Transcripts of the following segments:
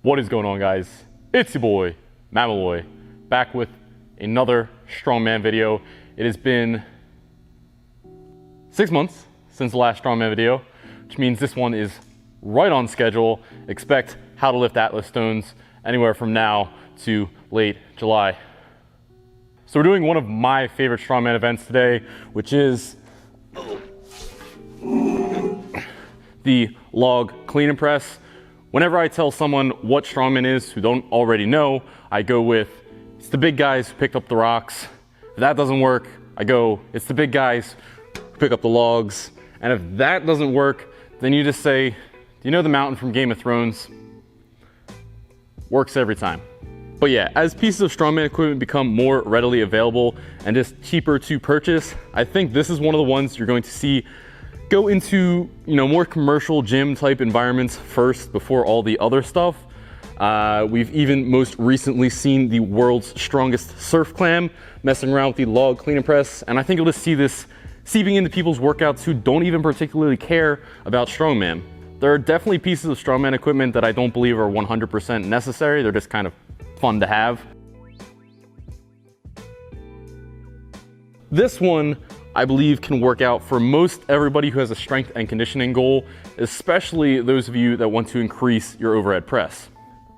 What is going on, guys? It's your boy, Mamaloy, back with another strongman video. It has been 6 months since the last strongman video, which means this one is right on schedule. Expect how to lift Atlas stones anywhere from now to late July. So we're doing one of my favorite strongman events today, which is the log clean and press. Whenever I tell someone what strongman is who don't already know, I go with, it's the big guys who picked up the rocks. If that doesn't work, I go, it's the big guys who pick up the logs. And if that doesn't work, then you just say, do you know the mountain from Game of Thrones? Works every time. But yeah, as pieces of strongman equipment become more readily available and just cheaper to purchase, I think this is one of the ones you're going to see go into, more commercial gym type environments first before all the other stuff. We've even most recently seen the world's strongest surf clam messing around with the log clean and press, and I think you'll just see this seeping into people's workouts who don't even particularly care about strongman. There are definitely pieces of strongman equipment that I don't believe are 100% necessary. They're just kind of fun to have. This one, I believe, can work out for most everybody who has a strength and conditioning goal, especially those of you that want to increase your overhead press.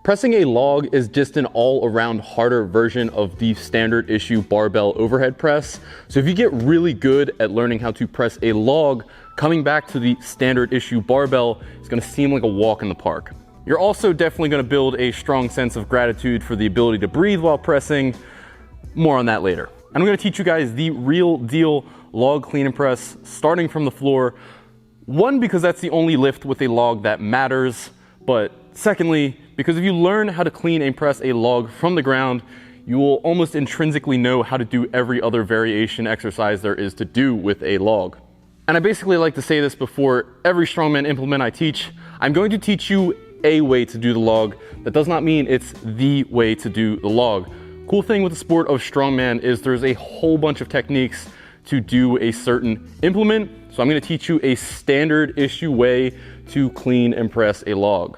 Pressing a log is just an all-around harder version of the standard issue barbell overhead press. So if you get really good at learning how to press a log, coming back to the standard issue barbell is going to seem like a walk in the park. You're also definitely going to build a strong sense of gratitude for the ability to breathe while pressing. More on that later. And I'm going to teach you guys the real deal log clean and press, starting from the floor. One, because that's the only lift with a log that matters, but secondly, because if you learn how to clean and press a log from the ground, you will almost intrinsically know how to do every other variation exercise there is to do with a log. And I basically like to say this before every strongman implement I teach. I'm going to teach you a way to do the log. That does not mean it's the way to do the log. Cool thing with the sport of strongman is there's a whole bunch of techniques to do a certain implement. So I'm going to teach you a standard issue way to clean and press a log.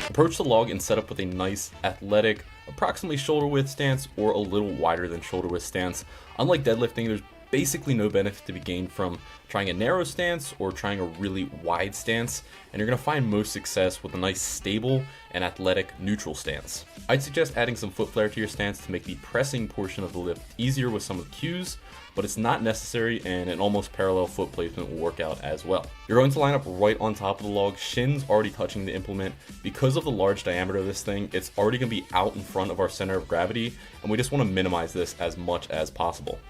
Approach the log and set up with a nice, athletic, approximately shoulder width stance or a little wider than shoulder width stance. Unlike deadlifting, there's basically no benefit to be gained from trying a narrow stance or trying a really wide stance, and you're going to find most success with a nice stable and athletic neutral stance. I'd suggest adding some foot flare to your stance to make the pressing portion of the lift easier with some of the cues, but it's not necessary, and an almost parallel foot placement will work out as well. You're going to line up right on top of the log, shins already touching the implement. Because of the large diameter of this thing, it's already going to be out in front of our center of gravity, and we just want to minimize this as much as possible.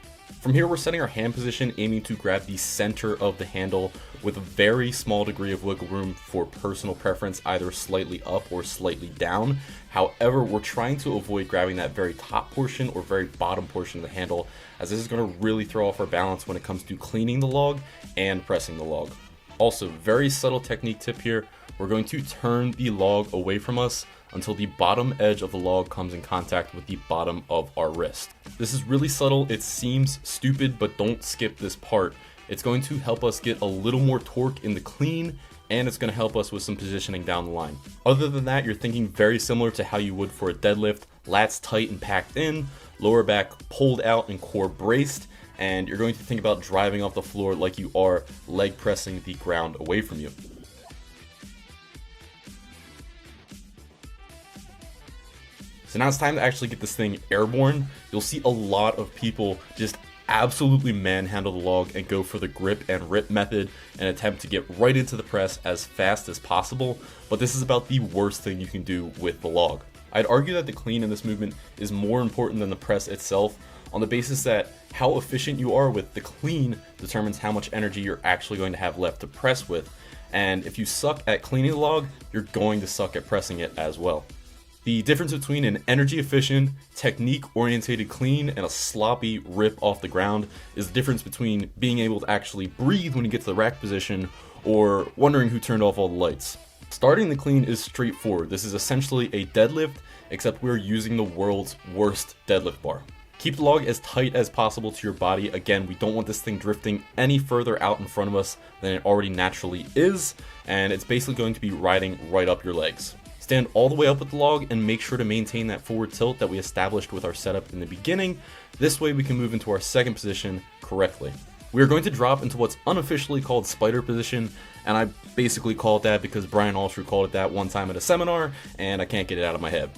From here, we're setting our hand position, aiming to grab the center of the handle with a very small degree of wiggle room for personal preference, either slightly up or slightly down. However, we're trying to avoid grabbing that very top portion or very bottom portion of the handle, as this is going to really throw off our balance when it comes to cleaning the log and pressing the log. Also, very subtle technique tip here, we're going to turn the log away from us until the bottom edge of the log comes in contact with the bottom of our wrist. This is really subtle, it seems stupid, but don't skip this part. It's going to help us get a little more torque in the clean, and it's going to help us with some positioning down the line. Other than that, you're thinking very similar to how you would for a deadlift, lats tight and packed in, lower back pulled out and core braced, and you're going to think about driving off the floor like you are leg pressing the ground away from you. So now it's time to actually get this thing airborne. You'll see a lot of people just absolutely manhandle the log and go for the grip and rip method and attempt to get right into the press as fast as possible, but this is about the worst thing you can do with the log. I'd argue that the clean in this movement is more important than the press itself, on the basis that how efficient you are with the clean determines how much energy you're actually going to have left to press with, and if you suck at cleaning the log, you're going to suck at pressing it as well. The difference between an energy efficient, technique orientated clean and a sloppy rip off the ground is the difference between being able to actually breathe when you get to the rack position or wondering who turned off all the lights. Starting the clean is straightforward. This is essentially a deadlift, except we're using the world's worst deadlift bar. Keep the log as tight as possible to your body. Again, we don't want this thing drifting any further out in front of us than it already naturally is, and it's basically going to be riding right up your legs. Stand all the way up with the log and make sure to maintain that forward tilt that we established with our setup in the beginning. This way we can move into our second position correctly. We are going to drop into what's unofficially called spider position, and I basically call it that because Brian Alsher called it that one time at a seminar, and I can't get it out of my head.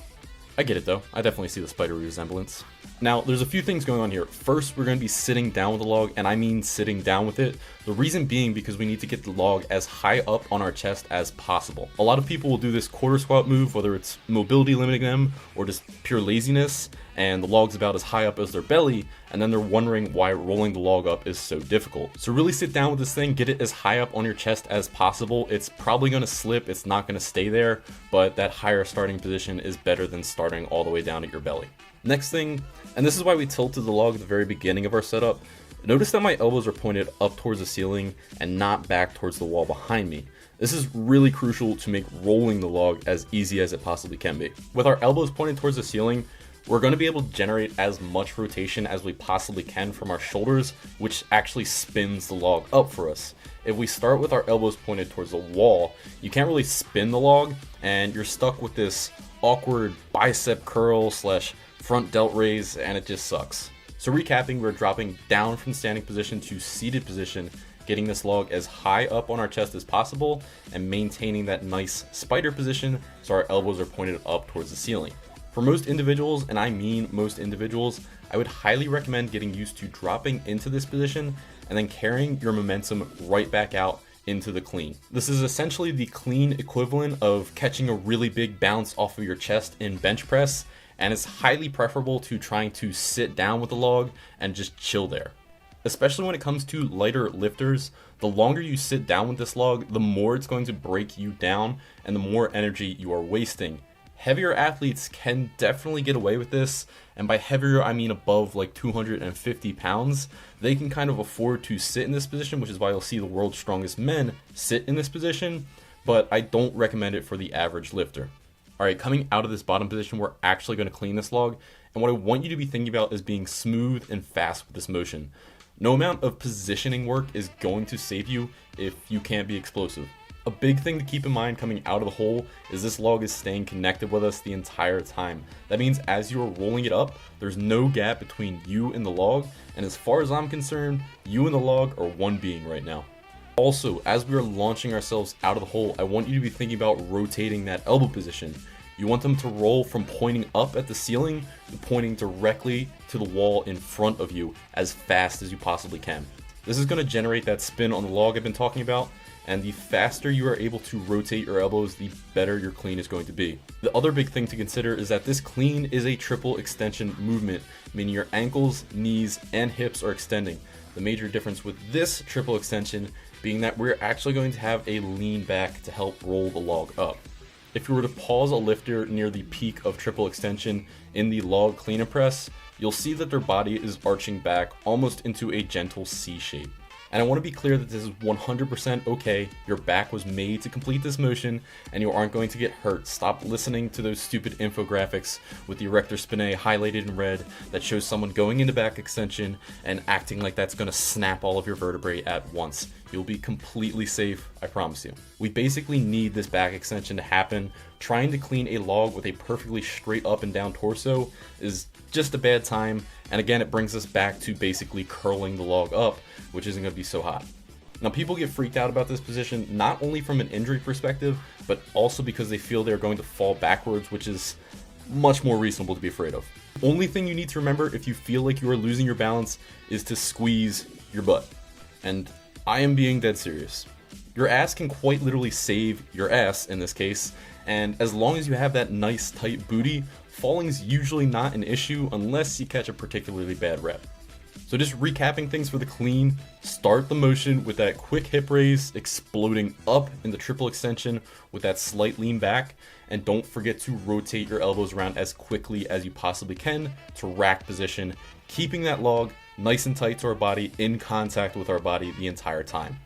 I get it though, I definitely see the spider resemblance. Now, there's a few things going on here. First, we're going to be sitting down with the log, and I mean sitting down with it. The reason being because we need to get the log as high up on our chest as possible. A lot of people will do this quarter squat move, whether it's mobility limiting them or just pure laziness, and the log's about as high up as their belly, and then they're wondering why rolling the log up is so difficult. So really sit down with this thing, get it as high up on your chest as possible. It's probably going to slip, it's not going to stay there, but that higher starting position is better than starting all the way down at your belly. Next thing, and this is why we tilted the log at the very beginning of our setup, notice that my elbows are pointed up towards the ceiling and not back towards the wall behind me. This is really crucial to make rolling the log as easy as it possibly can be. With our elbows pointed towards the ceiling, we're going to be able to generate as much rotation as we possibly can from our shoulders, which actually spins the log up for us. If we start with our elbows pointed towards the wall, you can't really spin the log, and you're stuck with this awkward bicep curl slash front delt raise, and it just sucks. So recapping, we're dropping down from standing position to seated position, getting this log as high up on our chest as possible, and maintaining that nice spider position so our elbows are pointed up towards the ceiling. For most individuals, and I mean most individuals, I would highly recommend getting used to dropping into this position and then carrying your momentum right back out into the clean. This is essentially the clean equivalent of catching a really big bounce off of your chest in bench press, and it's highly preferable to trying to sit down with the log and just chill there. Especially when it comes to lighter lifters, the longer you sit down with this log, the more it's going to break you down and the more energy you are wasting. Heavier athletes can definitely get away with this, and by heavier I mean above like 250 pounds. They can kind of afford to sit in this position, which is why you'll see the world's strongest men sit in this position, but I don't recommend it for the average lifter. Alright, coming out of this bottom position, we're actually going to clean this log, and what I want you to be thinking about is being smooth and fast with this motion. No amount of positioning work is going to save you if you can't be explosive. A big thing to keep in mind coming out of the hole is this log is staying connected with us the entire time. That means as you are rolling it up, there's no gap between you and the log, and as far as I'm concerned, you and the log are one being right now. Also, as we are launching ourselves out of the hole, I want you to be thinking about rotating that elbow position. You want them to roll from pointing up at the ceiling to pointing directly to the wall in front of you as fast as you possibly can. This is going to generate that spin on the log I've been talking about, and the faster you are able to rotate your elbows, the better your clean is going to be. The other big thing to consider is that this clean is a triple extension movement, meaning your ankles, knees, and hips are extending. The major difference with this triple extension being that we're actually going to have a lean back to help roll the log up. If you were to pause a lifter near the peak of triple extension in the log clean and press, you'll see that their body is arching back almost into a gentle C shape. And I want to be clear that this is 100% okay. Your back was made to complete this motion and you aren't going to get hurt. Stop listening to those stupid infographics with the erector spinae highlighted in red that shows someone going into back extension and acting like that's going to snap all of your vertebrae at once. You'll be completely safe, I promise you. We basically need this back extension to happen. Trying to clean a log with a perfectly straight up and down torso is just a bad time, and again it brings us back to basically curling the log up, which isn't going to be so hot. Now people get freaked out about this position not only from an injury perspective, but also because they feel they're going to fall backwards, which is much more reasonable to be afraid of. The only thing you need to remember if you feel like you are losing your balance is to squeeze your butt. And I am being dead serious. Your ass can quite literally save your ass in this case, and as long as you have that nice tight booty, falling's usually not an issue unless you catch a particularly bad rep. So just recapping things for the clean, start the motion with that quick hip raise, exploding up in the triple extension with that slight lean back, and don't forget to rotate your elbows around as quickly as you possibly can to rack position, keeping that log nice and tight to our body, in contact with our body the entire time.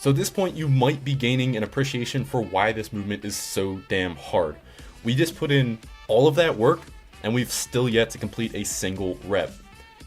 So at this point, you might be gaining an appreciation for why this movement is so damn hard. We just put in all of that work, and we've still yet to complete a single rep.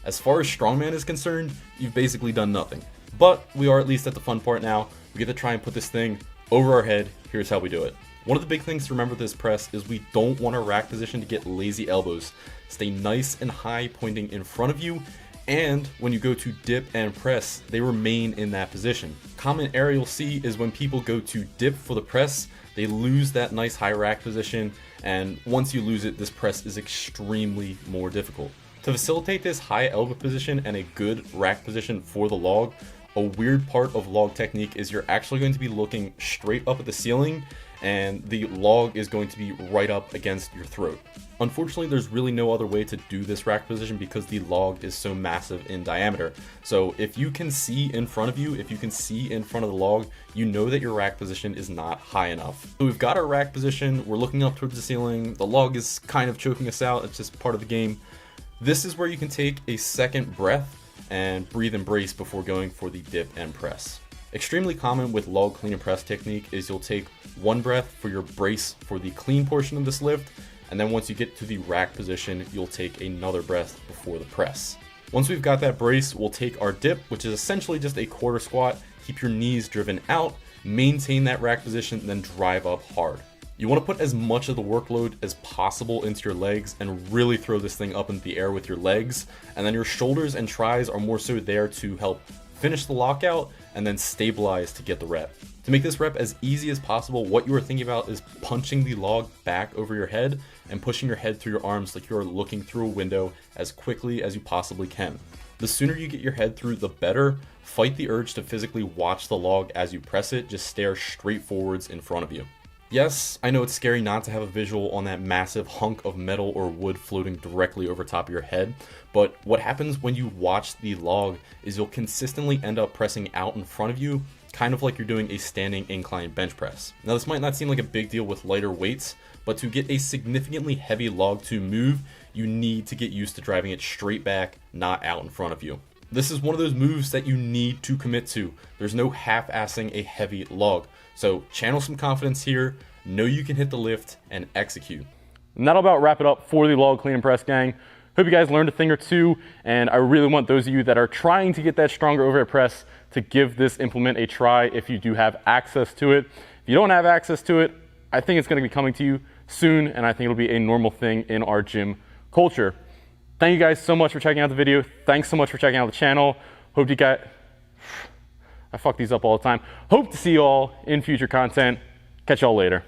As far as strongman is concerned, you've basically done nothing. But we are at least at the fun part now. We get to try and put this thing over our head. Here's how we do it. One of the big things to remember with this press is we don't want our rack position to get lazy elbows. Stay nice and high, pointing in front of you, and when you go to dip and press, they remain in that position. Common error you'll see is when people go to dip for the press, they lose that nice high rack position, and once you lose it, this press is extremely more difficult. To facilitate this high elbow position and a good rack position for the log, a weird part of log technique is you're actually going to be looking straight up at the ceiling, and the log is going to be right up against your throat. Unfortunately, there's really no other way to do this rack position because the log is so massive in diameter. So if you can see in front of you, if you can see in front of the log, you know that your rack position is not high enough. So we've got our rack position, we're looking up towards the ceiling, the log is kind of choking us out, it's just part of the game. This is where you can take a second breath and breathe and brace before going for the dip and press. Extremely common with log clean and press technique is you'll take one breath for your brace for the clean portion of this lift, and then once you get to the rack position, you'll take another breath before the press. Once we've got that brace, we'll take our dip, which is essentially just a quarter squat. Keep your knees driven out, maintain that rack position, and then drive up hard. You want to put as much of the workload as possible into your legs and really throw this thing up into the air with your legs, and then your shoulders and tries are more so there to help finish the lockout and then stabilize to get the rep. To make this rep as easy as possible, what you are thinking about is punching the log back over your head and pushing your head through your arms like you are looking through a window as quickly as you possibly can. The sooner you get your head through, the better. Fight the urge to physically watch the log as you press it, just stare straight forwards in front of you. Yes, I know it's scary not to have a visual on that massive hunk of metal or wood floating directly over top of your head, but what happens when you watch the log is you'll consistently end up pressing out in front of you, kind of like you're doing a standing incline bench press. Now this might not seem like a big deal with lighter weights, but to get a significantly heavy log to move, you need to get used to driving it straight back, not out in front of you. This is one of those moves that you need to commit to. There's no half-assing a heavy log. So channel some confidence here, know you can hit the lift, and execute. And that'll about wrap it up for the log clean and press gang. Hope you guys learned a thing or two, and I really want those of you that are trying to get that stronger overhead press to give this implement a try if you do have access to it. If you don't have access to it, I think it's going to be coming to you soon, and I think it'll be a normal thing in our gym culture. Thank you guys so much for checking out the video. Thanks so much for checking out the channel. Hope you got... I fuck these up all the time. Hope to see you all in future content. Catch y'all later.